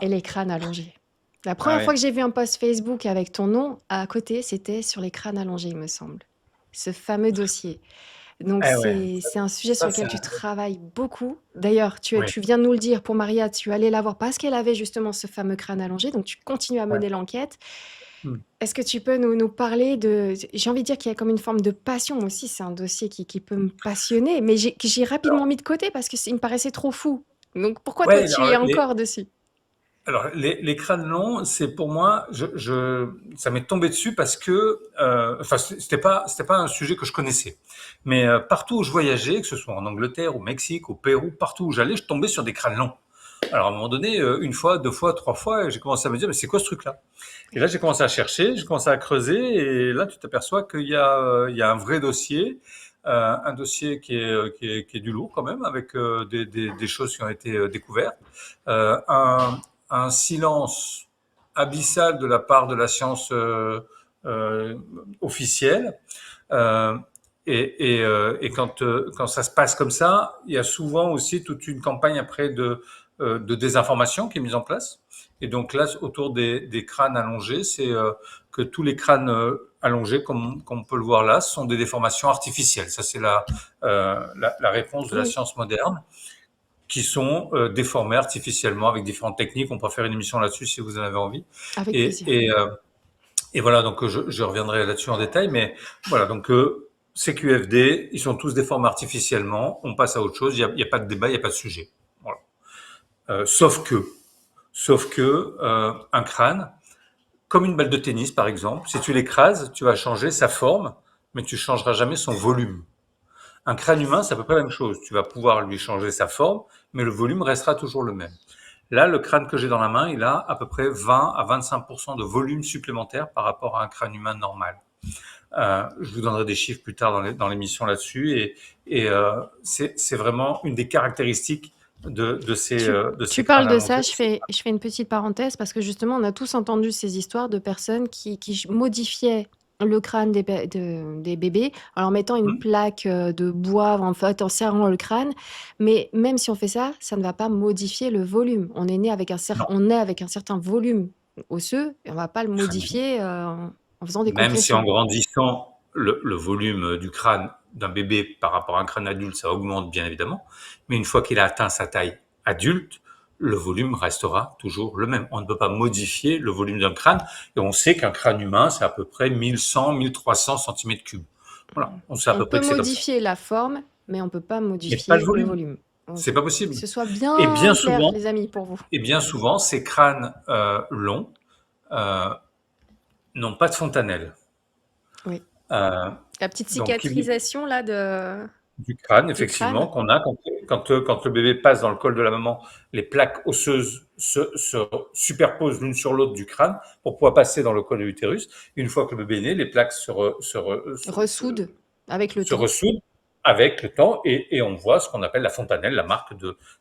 et les crânes allongés. La Ah première fois ouais. que j'ai vu un post Facebook avec ton nom à côté, c'était sur les crânes allongés, il me semble. Ce fameux dossier. Donc Eh ouais, c'est un sujet sur ça c'est lequel un tu travailles beaucoup. D'ailleurs, oui, tu viens de nous le dire pour Maria, tu allais la voir parce qu'elle avait justement ce fameux crâne allongé, donc tu continues à ouais. mener l'enquête. Mmh. Est-ce que tu peux nous parler de... J'ai envie de dire qu'il y a comme une forme de passion moi aussi, c'est un dossier qui peut me passionner, mais que j'ai rapidement mis de côté parce que il me paraissait trop fou. Donc pourquoi toi Ouais, tu y es encore dessus? alors les crânes longs, c'est pour moi, ça m'est tombé dessus parce que, enfin, c'était pas un sujet que je connaissais. Mais partout où je voyageais, que ce soit en Angleterre, au Mexique, au Pérou, partout où j'allais, je tombais sur des crânes longs. Alors à un moment donné, une fois, deux fois, trois fois, j'ai commencé à me dire, mais c'est quoi ce truc-là? Et là, j'ai commencé à chercher, j'ai commencé à creuser, et là, tu t'aperçois il y a un vrai dossier, un dossier qui est du lourd quand même, avec des choses qui ont été découvertes, euh, un, un silence abyssal de la part de la science euh, officielle. Euh, et quand ça se passe comme ça, il y a souvent aussi toute une campagne après de désinformation qui est mise en place. Et donc là, autour des crânes allongés, c'est que tous les crânes allongés, comme on peut le voir là, sont des déformations artificielles. Ça, c'est la réponse de la Oui, science moderne, qui sont déformés artificiellement avec différentes techniques. On pourra faire une émission là-dessus si vous en avez envie. avec Et, plaisir. et, euh, et voilà, donc je reviendrai là-dessus en détail, mais voilà, donc CQFD, ils sont tous déformés artificiellement, on passe à autre chose, il y a pas de débat, il n'y a pas de sujet. Voilà. Sauf que un crâne, comme une balle de tennis par exemple, si tu l'écrases, tu vas changer sa forme, mais tu changeras jamais son volume. Un crâne humain, c'est à peu près la même chose. Tu vas pouvoir lui changer sa forme, mais le volume restera toujours le même. Là, le crâne que j'ai dans la main, il a à peu près 20 à 25% de volume supplémentaire par rapport à un crâne humain normal. Je vous donnerai des chiffres plus tard dans l'émission là-dessus. C'est vraiment une des caractéristiques de ces Tu parles crânes de allongés. ça, je fais une petite parenthèse parce que justement, on a tous entendu ces histoires de personnes qui modifiaient le crâne des bébés en leur mettant une Hmm. plaque de bois, en fait, en serrant le crâne. Mais même si on fait ça, ça ne va pas modifier le volume. On est né avec Non, on est avec un certain volume osseux et on ne va pas le très bien. modifier en faisant des Même si en compressions. grandissant, le volume du crâne d'un bébé par rapport à un crâne adulte, ça augmente bien évidemment. Mais une fois qu'il a atteint sa taille adulte, le volume restera toujours le même. On ne peut pas modifier le volume d'un crâne. Et on sait qu'un crâne humain, c'est à peu près 1100, 1300 centimètres cubes. Voilà. On sait à On peu près peut que c'est comme ça. modifier la forme, mais on ne peut pas Mais pas le modifier le volume. volume. C'est Ok. pas Que possible. ce soit Et bien clair, les amis, pour vous. bien souvent, ces crânes longs euh, n'ont pas de fontanelle. Oui. Euh, La petite donc, cicatrisation là du crâne, du effectivement, crâne. qu'on a quand le bébé passe dans le col de la maman, les plaques osseuses se superposent l'une sur l'autre du crâne pour pouvoir passer dans le col de l'utérus. Une fois que le bébé est né, les plaques Ressoude avec le se temps. ressoudent avec le temps et on voit ce qu'on appelle la fontanelle, la marque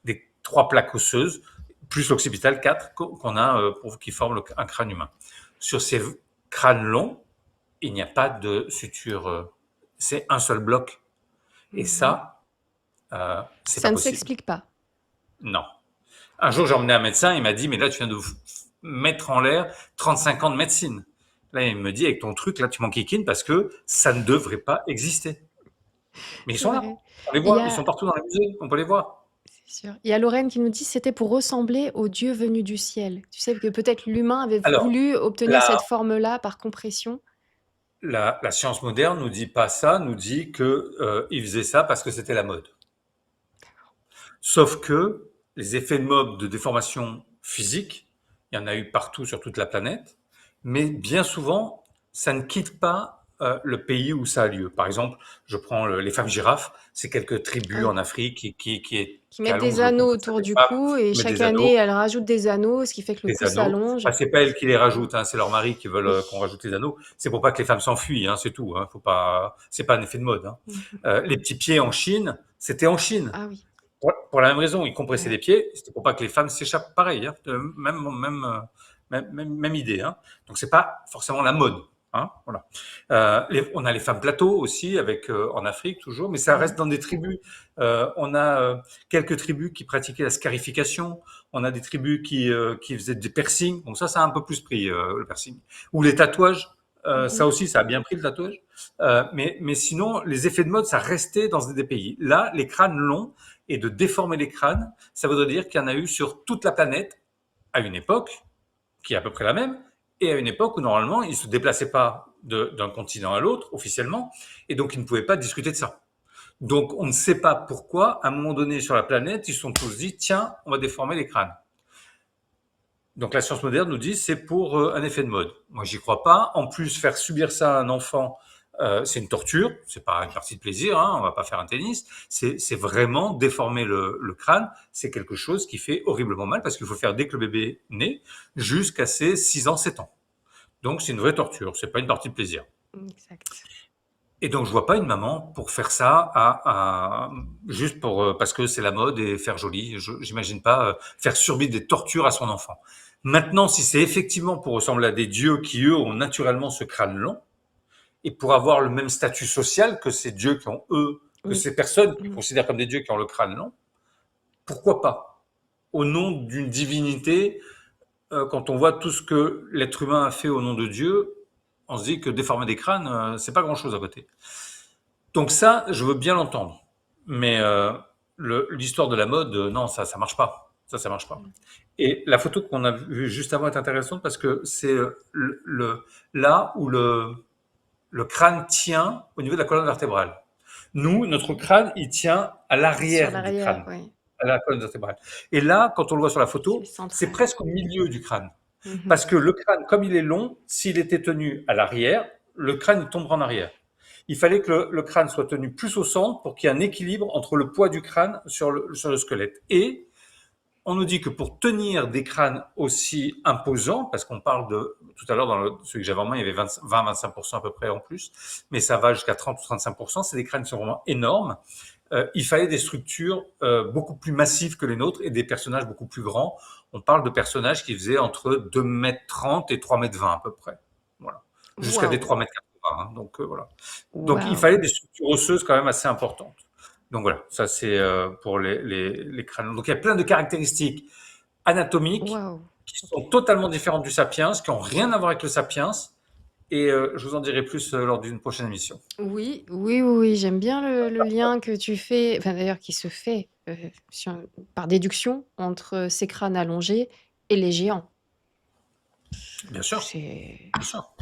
des trois plaques osseuses, plus l'occipital 4 qu'on a qui forment un crâne humain. Sur ces crânes longs, il n'y a pas de suture, c'est un seul bloc. Et Mhm. ça, c'est Ça pas ne possible. s'explique pas. Non. Un jour, j'ai emmené un médecin, il m'a dit, mais là, tu viens de mettre en l'air 35 ans de médecine. Là, il me dit, avec ton truc, là, tu m'enquiquines parce que ça ne devrait pas exister. Mais ils C'est sont là. vrai. On les Il y voit. Ils a, sont partout dans les musées. On peut les voir. c'est sûr. Il y a Lorraine qui nous dit que c'était pour ressembler au Dieu venu du ciel. Tu sais que peut-être l'humain avait Alors, voulu obtenir la, cette forme-là par compression. la science moderne nous dit pas ça, nous dit que ils faisaient ça parce que c'était la mode. Sauf que les effets de mode de déformation physique, il y en a eu partout sur toute la planète, mais bien souvent, ça ne quitte pas le pays où ça a lieu. Par exemple, je prends les femmes girafes, c'est quelques Ah tribus oui. en Afrique Qui mettent des allongent le cou anneaux comme ça autour des du femmes, cou et qui mettent chaque des année, anneaux, elles rajoutent des anneaux, ce qui fait que le des cou anneaux. s'allonge. Enfin, c'est pas elles qui les rajoutent, hein, c'est leurs maris qui veulent qu'on Oui. rajoute les anneaux. C'est pour pas que les femmes s'enfuient, hein, c'est tout. Hein, faut pas, c'est pas un effet de mode. Hein. Mhm. Les petits pieds en Chine, c'était en Chine. Ah oui. Pour la même raison, ils compressaient Ouais. les pieds, c'était pour pas que les femmes s'échappent pareil, hein, même idée. Hein. Donc c'est pas forcément la mode. Hein, voilà. On a les femmes plateaux aussi, avec en Afrique toujours, mais ça reste Mhm. dans des tribus. On a quelques tribus qui pratiquaient la scarification. On a des tribus qui faisaient des piercings. Donc ça a un peu plus pris, le piercing. Ou les tatouages. Ça aussi, ça a bien pris le tatouage. Mais sinon, les effets de mode, ça restait dans des pays. Là, les crânes longs et de déformer les crânes, ça voudrait dire qu'il y en a eu sur toute la planète à une époque qui est à peu près la même, et à une époque où normalement ils ne se déplaçaient pas d'un continent à l'autre officiellement, et donc ils ne pouvaient pas discuter de ça. Donc on ne sait pas pourquoi, à un moment donné sur la planète, ils se sont tous dit, tiens, on va déformer les crânes. Donc la science moderne nous dit c'est pour un effet de mode. Moi j'y crois pas. En plus faire subir ça à un enfant, c'est une torture. C'est pas une partie de plaisir. Hein, on va pas faire un tennis. C'est vraiment déformer le crâne. C'est quelque chose qui fait horriblement mal parce qu'il faut le faire dès que le bébé naît jusqu'à ses 6 ans, 7 ans. Donc c'est une vraie torture. C'est pas une partie de plaisir. Exact. Et donc je vois pas une maman pour faire ça juste pour parce que c'est la mode et faire joli. J'imagine pas faire subir des tortures à son enfant. Maintenant, si c'est effectivement pour ressembler à des dieux qui eux ont naturellement ce crâne long et pour avoir le même statut social que ces dieux qui ont eux, que Oui. ces personnes qui considèrent comme des dieux qui ont le crâne long, pourquoi pas? Au nom d'une divinité, quand on voit tout ce que l'être humain a fait au nom de Dieu, on se dit que déformer des crânes, c'est pas grand-chose à côté. Donc ça, je veux bien l'entendre. Mais l'histoire de la mode, non, ça marche pas. Ça marche pas. Et la photo qu'on a vue juste avant est intéressante parce que c'est là où le crâne tient au niveau de la colonne vertébrale. Nous, notre crâne, il tient à Sur l'arrière du l'arrière, crâne, oui. à la colonne vertébrale. Et là, quand on le voit sur la C'est photo, c'est central. presque au milieu du crâne. Mhm. Parce que le crâne, comme il est long, s'il était tenu à l'arrière, le crâne il tomberait en arrière. Il fallait que le crâne soit tenu plus au centre pour qu'il y ait un équilibre entre le poids du crâne sur le squelette. Et on nous dit que pour tenir des crânes aussi imposants, parce qu'on parle de, tout à l'heure dans celui que j'avais en main, il y avait 20-25% à peu près en plus, mais ça va jusqu'à 30 ou 35%, c'est des crânes qui sont vraiment énormes. Il fallait des structures beaucoup plus massives que les nôtres et des personnages beaucoup plus grands. On parle de personnages qui faisaient entre 2,30 m et 3,20 m à peu près. Voilà. Jusqu'à des Waouh. 3,80 m. Hein. Donc voilà. Donc il Waouh. fallait des structures osseuses quand même assez importantes. Donc voilà, ça c'est pour les crânes. Donc il y a plein de caractéristiques anatomiques Waouh. qui Ok. sont totalement différentes du sapiens, qui n'ont rien à voir avec le sapiens. Et je vous en dirai plus lors d'une prochaine émission. Oui, oui, oui, oui, j'aime bien le lien que tu fais, enfin d'ailleurs qui se fait par déduction entre ces crânes allongés et les géants. Bien sûr, C'est... bien sûr.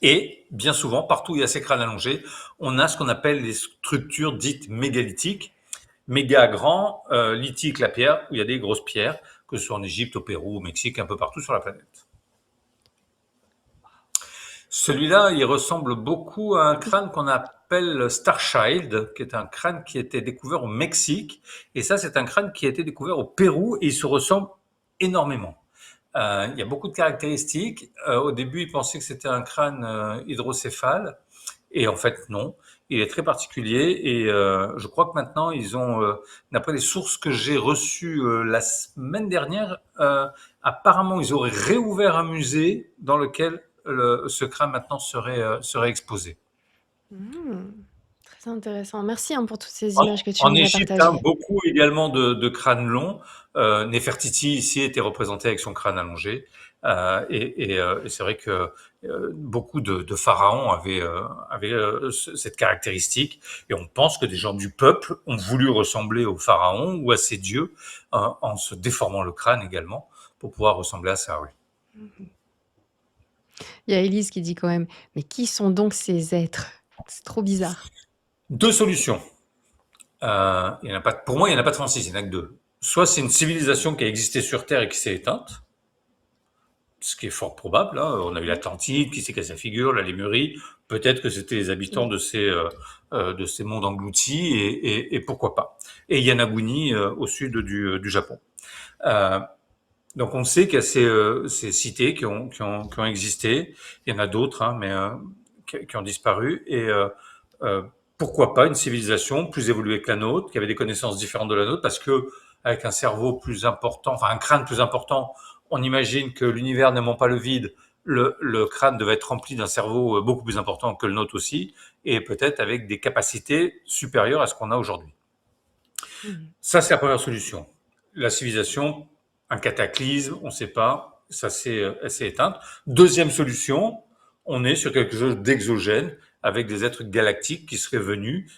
Et bien souvent, partout où il y a ces crânes allongés, on a ce qu'on appelle les structures dites mégalithiques. Méga grand, lithique la pierre, où il y a des grosses pierres, que ce soit en Égypte, au Pérou, au Mexique, un peu partout sur la planète. Celui-là, il ressemble beaucoup à un crâne qu'on appelle Starchild, qui est un crâne qui a été découvert au Mexique. Et ça, c'est un crâne qui a été découvert au Pérou et il se ressemble énormément. Il y a beaucoup de caractéristiques. Au début, ils pensaient que c'était un crâne hydrocéphale. Et en fait, non. Il est très particulier. Et je crois que maintenant, ils ont, d'après les sources que j'ai reçues la semaine dernière, apparemment, ils auraient réouvert un musée dans lequel ce crâne maintenant serait exposé. Hmm, très intéressant. Merci pour toutes ces En, images que tu en nous as Égypte, hein, partagées. beaucoup également de crânes longs. Nefertiti ici était représenté avec son crâne allongé. Et c'est vrai que beaucoup de pharaons avaient cette caractéristique. Et on pense que des gens du peuple ont voulu ressembler aux pharaons ou à ces dieux en se déformant le crâne également pour pouvoir ressembler à ça. Oui. Il y a Élise qui dit quand même, mais qui sont donc ces êtres? C'est trop bizarre. Deux solutions. Il y en a pas, pour moi, il n'y en a pas 36, il n'y en a que deux. Soit c'est une civilisation qui a existé sur Terre et qui s'est éteinte, ce qui est fort probable. Hein. On a eu l'Atlantide qui s'est cassé la figure, la Lémurie. Peut-être que c'était les habitants de ces mondes engloutis et pourquoi pas. Et Yonaguni au sud du Japon. Euh, donc on sait qu'il y a ces cités qui ont existé. Il y en a d'autres, hein, mais qui ont disparu. Et euh, pourquoi pas une civilisation plus évoluée que la nôtre, qui avait des connaissances différentes de la nôtre, parce que avec un cerveau plus important, enfin un crâne plus important, on imagine que l'univers n'aimant pas le vide, le crâne devait être rempli d'un cerveau beaucoup plus important que le nôtre aussi, et peut-être avec des capacités supérieures à ce qu'on a aujourd'hui. Mhm. Ça, c'est la première solution. La civilisation un cataclysme, on ne sait pas, elle s'est éteinte. Deuxième solution, on est sur quelque chose d'exogène avec des êtres galactiques qui seraient venus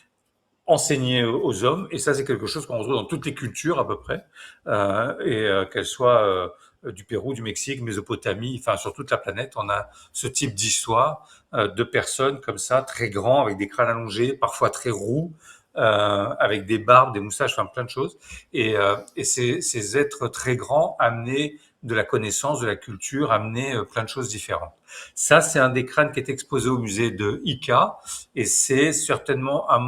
enseigner aux hommes, et ça c'est quelque chose qu'on retrouve dans toutes les cultures à peu près, qu'elles soient du Pérou, du Mexique, Mésopotamie, enfin sur toute la planète, on a ce type d'histoire de personnes comme ça, très grands, avec des crânes allongés, parfois très roux, avec des barbes, des moustaches, enfin plein de choses, et ces êtres très grands amenaient de la connaissance, de la culture, amenaient plein de choses différentes. Ça, c'est un des crânes qui est exposé au musée de Ica, et c'est certainement à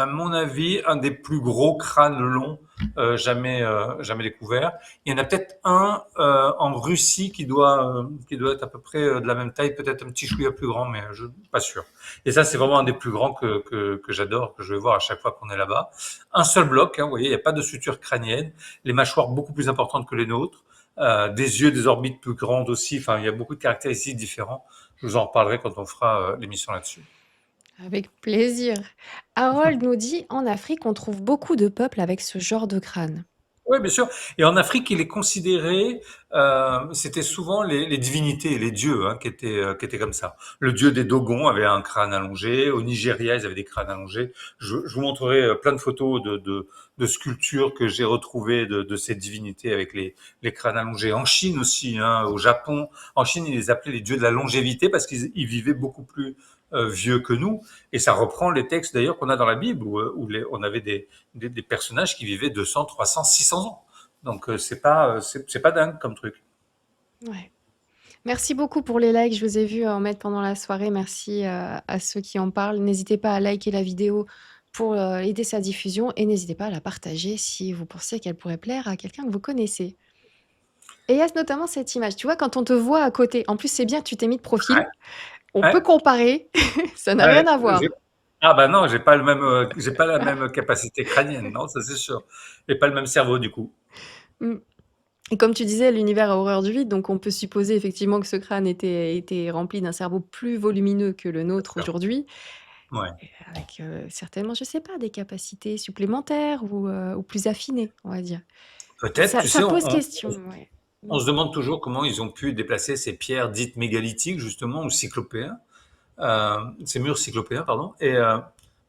mon avis, un des plus gros crânes longs jamais découvert. Il y en a peut-être un en Russie qui doit être à peu près de la même taille, peut-être un petit chouïa plus grand, mais je suis pas sûr. Et ça, c'est vraiment un des plus grands que j'adore, que je vais voir à chaque fois qu'on est là-bas. Un seul bloc, hein, vous voyez, il n'y a pas de suture crânienne, les mâchoires beaucoup plus importantes que les nôtres, des yeux, des orbites plus grandes aussi. Enfin, il y a beaucoup de caractéristiques différentes. Je vous en reparlerai quand on fera l'émission là-dessus. Avec plaisir. Harold nous dit, en Afrique, on trouve beaucoup de peuples avec ce genre de crâne. Oui, bien sûr. Et en Afrique, il est considéré, c'était souvent les divinités, les dieux qui étaient comme ça. Le dieu des Dogons avait un crâne allongé. Au Nigeria, ils avaient des crânes allongés. Je vous montrerai plein de photos de sculptures que j'ai retrouvées de ces divinités avec les crânes allongés. En Chine aussi, hein, au Japon. En Chine, ils les appelaient les dieux de la longévité parce qu'ils vivaient beaucoup plus vieux que nous. Et ça reprend les textes d'ailleurs qu'on a dans la Bible on avait des personnages qui vivaient 200, 300, 600 ans. Donc c'est pas dingue comme truc. Ouais. Merci beaucoup pour les likes. Je vous ai vu en mettre pendant la soirée. Merci à ceux qui en parlent. N'hésitez pas à liker la vidéo pour aider sa diffusion et n'hésitez pas à la partager si vous pensez qu'elle pourrait plaire à quelqu'un que vous connaissez. Et il y a notamment cette image. Tu vois, quand on te voit à côté, en plus, c'est bien que tu t'es mis de Ouais, profil. On peut ouais, comparer. Ça n'a ouais. rien à voir. Ah bah non, j'ai pas la même capacité crânienne, non, ça c'est sûr. Et pas le même cerveau du coup. Mm. Et comme tu disais, l'univers a horreur du vide, donc on peut supposer effectivement que ce crâne était rempli d'un cerveau plus volumineux que le nôtre aujourd'hui, Ouais. et avec certainement, je sais pas, des capacités supplémentaires ou plus affinées, on va dire. Peut-être, tu sais, Ça pose question, ouais. on Mm. se demande toujours comment ils ont pu déplacer ces pierres dites mégalithiques justement ou cyclopéens, ces murs cyclopéens, pardon, et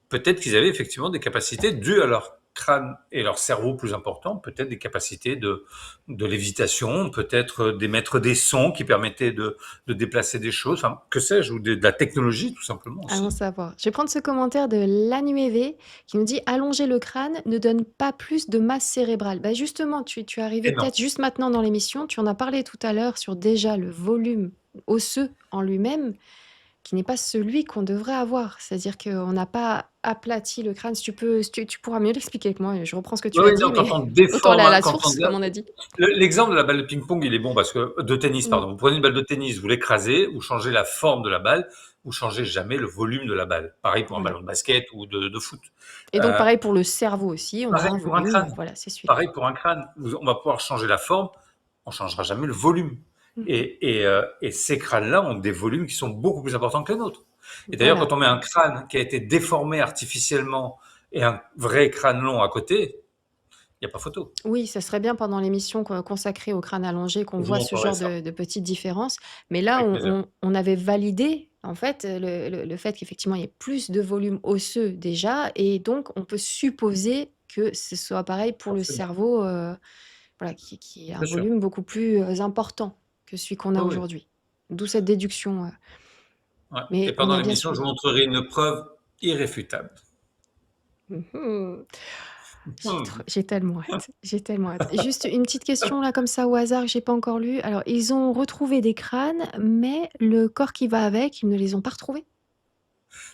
peut-être qu'ils avaient effectivement des capacités dues à leur crâne et leur cerveau plus important, peut-être des capacités de lévitation, peut-être d'émettre des sons qui permettaient de déplacer des choses, enfin, que sais-je, ou de la technologie tout simplement Allons aussi. savoir. Je vais prendre ce commentaire de l'Anueve qui nous dit allonger le crâne ne donne pas plus de masse cérébrale. Bah justement, tu es arrivé Et non, peut-être juste maintenant dans l'émission, tu en as parlé tout à l'heure sur déjà le volume osseux en lui-même, qui n'est pas celui qu'on devrait avoir. C'est-à-dire qu'on n'a pas aplati le crâne. Si tu peux, si tu pourras mieux l'expliquer que moi. Je reprends ce que tu oui, as oui, dit, non, mais quand on autant aller à déforme, la quand on source, comme on a dit. l'exemple de la balle de ping-pong, il est bon parce que de tennis, Mm. pardon. Vous prenez une balle de tennis, vous l'écrasez, vous changez la forme de la balle, vous changez jamais le volume de la balle. Pareil pour un Voilà. ballon de basket ou de foot. Et donc, Euh, pareil pour le cerveau aussi, on a Pareil un pour un volume. crâne. Voilà, c'est celui-là. Pareil pour un crâne. On va pouvoir changer la forme, on changera jamais le volume. Mhm. Et ces crânes-là ont des volumes qui sont beaucoup plus importants que les nôtres. Et d'ailleurs, Voilà. quand on met un crâne qui a été déformé artificiellement et un vrai crâne long à côté, il n'y a pas photo. Oui, ça serait bien pendant l'émission consacrée au crâne allongé qu'on Je vous voit ce montrerai genre ça de petites différences. Mais là, avec plaisir. on avait validé en fait le fait qu'effectivement il y ait plus de volume osseux déjà, et donc on peut supposer que ce soit pareil pour le Forcément. cerveau, voilà, qui a un Bien sûr. volume beaucoup plus important que celui qu'on a Oui, oui. aujourd'hui. D'où cette déduction. Ouais. Et Mais on pendant a bien l'émission, je vous suivi. montrerai une preuve irréfutable. Mhm. Hmm. J'ai tellement hâte, j'ai tellement hâte. Juste une petite question là comme ça au hasard que j'ai pas encore lu. Alors, ils ont retrouvé des crânes, mais le corps qui va avec, ils ne les ont pas retrouvés?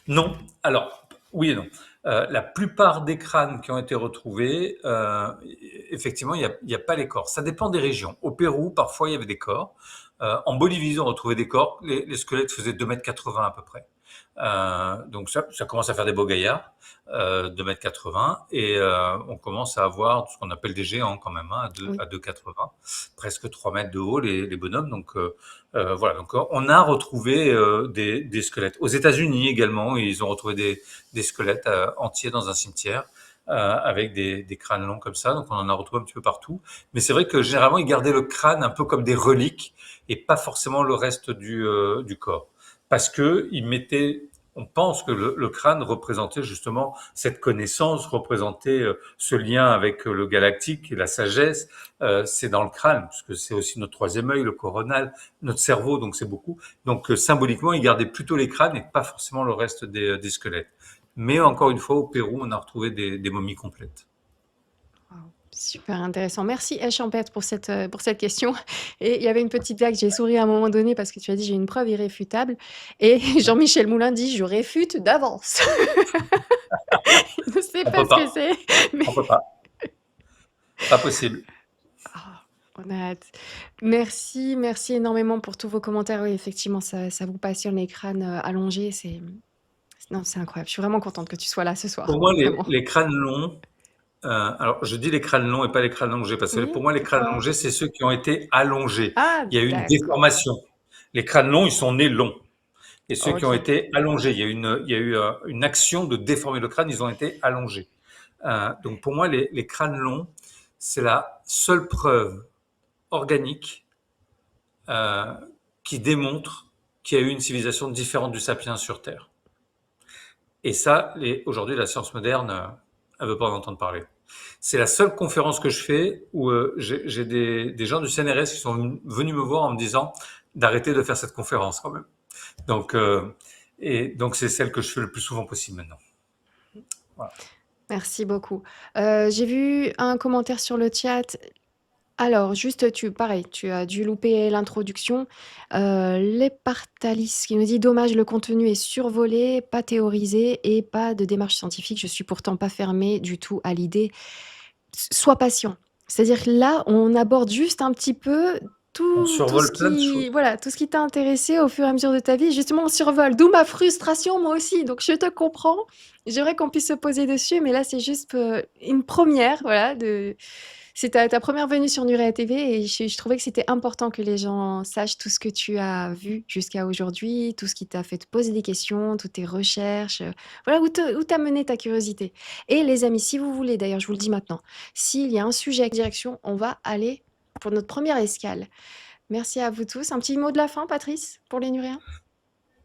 Non. Alors, oui et non. La plupart des crânes qui ont été retrouvés, effectivement, il y a pas les corps. Ça dépend des régions. Au Pérou, parfois, il y avait des corps. En Bolivie, ils ont retrouvé des corps. Les squelettes faisaient 2,80 m à peu près. Donc ça commence à faire des beaux gaillards, 2,80 m. Et on commence à avoir ce qu'on appelle des géants quand même, hein, Oui. à 2,80 m, presque 3 mètres de haut, les bonhommes. Donc voilà, donc on a retrouvé des squelettes. Aux États-Unis également, ils ont retrouvé des squelettes entiers dans un cimetière. avec des crânes longs comme ça. Donc on en a retrouvé un petit peu partout. Mais c'est vrai que généralement, ils gardaient le crâne un peu comme des reliques et pas forcément le reste du corps. Parce que ils mettaient, on pense que le crâne représentait justement cette connaissance, représentait ce lien avec le galactique et la sagesse. C'est dans le crâne, puisque c'est aussi notre troisième œil, le coronal, notre cerveau, donc c'est beaucoup. Donc symboliquement, ils gardaient plutôt les crânes et pas forcément le reste des squelettes. Mais encore une fois, au Pérou, on a retrouvé des momies complètes. Waouh, super intéressant. Merci Echampette pour cette question. Et il y avait une petite blague, j'ai souri à un moment donné parce que tu as dit: «J'ai une preuve irréfutable» et Ouais. Jean-Michel Moulin dit: «Je réfute d'avance». Il ne sait On pas peut ce que pas, c'est, mais on peut pas, pas possible. ah, on a hâte. Merci, merci énormément pour tous vos commentaires. Oui, effectivement, ça vous passionne les crânes, allongés, non, c'est incroyable. Je suis vraiment contente que tu sois là ce soir, Pour moi, vraiment. les crânes longs, alors je dis les crânes longs et pas les crânes allongés, parce que Oui, pour moi, les crânes pourquoi? allongés, c'est ceux qui ont été allongés. Ah Il y a eu une d'accord, déformation. Les crânes longs, ils sont nés longs. Et ceux qui ont OK. été allongés, il y a eu une action de déformer le crâne, ils ont été allongés. Donc pour moi, les crânes longs, c'est la seule preuve organique euh, qui démontre qu'il y a eu une civilisation différente du sapiens sur Terre. Et ça, aujourd'hui, la science moderne, elle veut pas en entendre parler. C'est la seule conférence que je fais où j'ai des gens du CNRS qui sont venus me voir en me disant d'arrêter de faire cette conférence quand même. Donc, donc c'est celle que je fais le plus souvent possible maintenant. Voilà. Merci beaucoup. J'ai vu un commentaire sur le chat. Alors juste, pareil, tu as dû louper l'introduction. Lepartalis qui nous dit: «Dommage, le contenu est survolé, pas théorisé et pas de démarche scientifique. Je suis pourtant pas fermé du tout à l'idée». Sois patient. C'est-à-dire que là, on aborde juste un petit peu On tout ce survole plein de choses. qui voilà, tout ce qui t'a intéressé au fur et à mesure de ta vie. Justement, on survole, d'où ma frustration moi aussi, donc je te comprends. J'aimerais qu'on puisse se poser dessus, mais là, c'est juste, une première, voilà, c'est ta 1re venue sur Nurea TV et je trouvais que c'était important que les gens sachent tout ce que tu as vu jusqu'à aujourd'hui, tout ce qui t'a fait te poser des questions, toutes tes recherches, voilà, où t'a mené ta curiosité. Et les amis, si vous voulez, d'ailleurs, je vous le dis maintenant, s'il y a un sujet avec direction, on va aller pour notre première escale. Merci à vous tous. Un petit mot de la fin, Patrice, pour les Nuréens?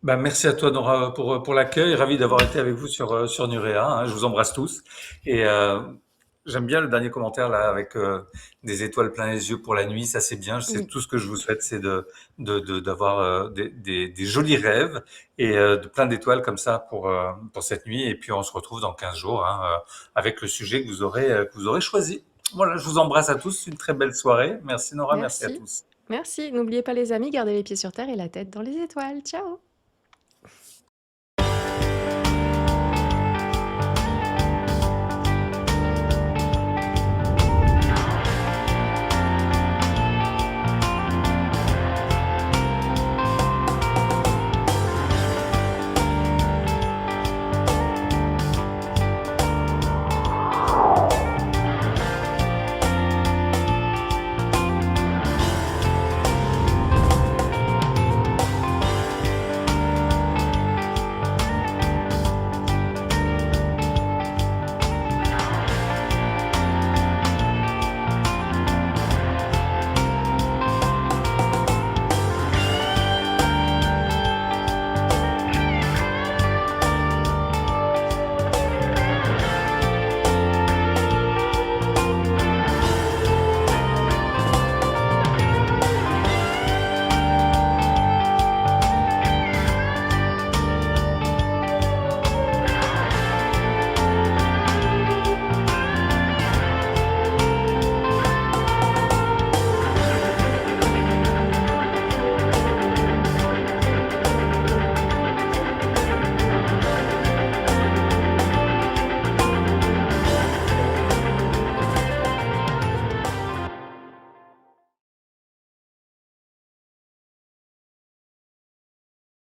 Ben, merci à toi, Nora, pour l'accueil. Ravi d'avoir été avec vous sur Nurea, hein. Je vous embrasse tous. Et j'aime bien le dernier commentaire là, avec des étoiles plein les yeux pour la nuit. Ça, c'est bien. C'est Oui. tout ce que je vous souhaite, c'est d'avoir des jolis rêves et de plein d'étoiles comme ça pour cette nuit. Et puis, on se retrouve dans 15 jours, hein, avec le sujet que vous aurez choisi. Voilà, je vous embrasse à tous. Une très belle soirée. Merci, Nora. Merci à Merci. tous. Merci. N'oubliez pas les amis, gardez les pieds sur terre et la tête dans les étoiles. Ciao!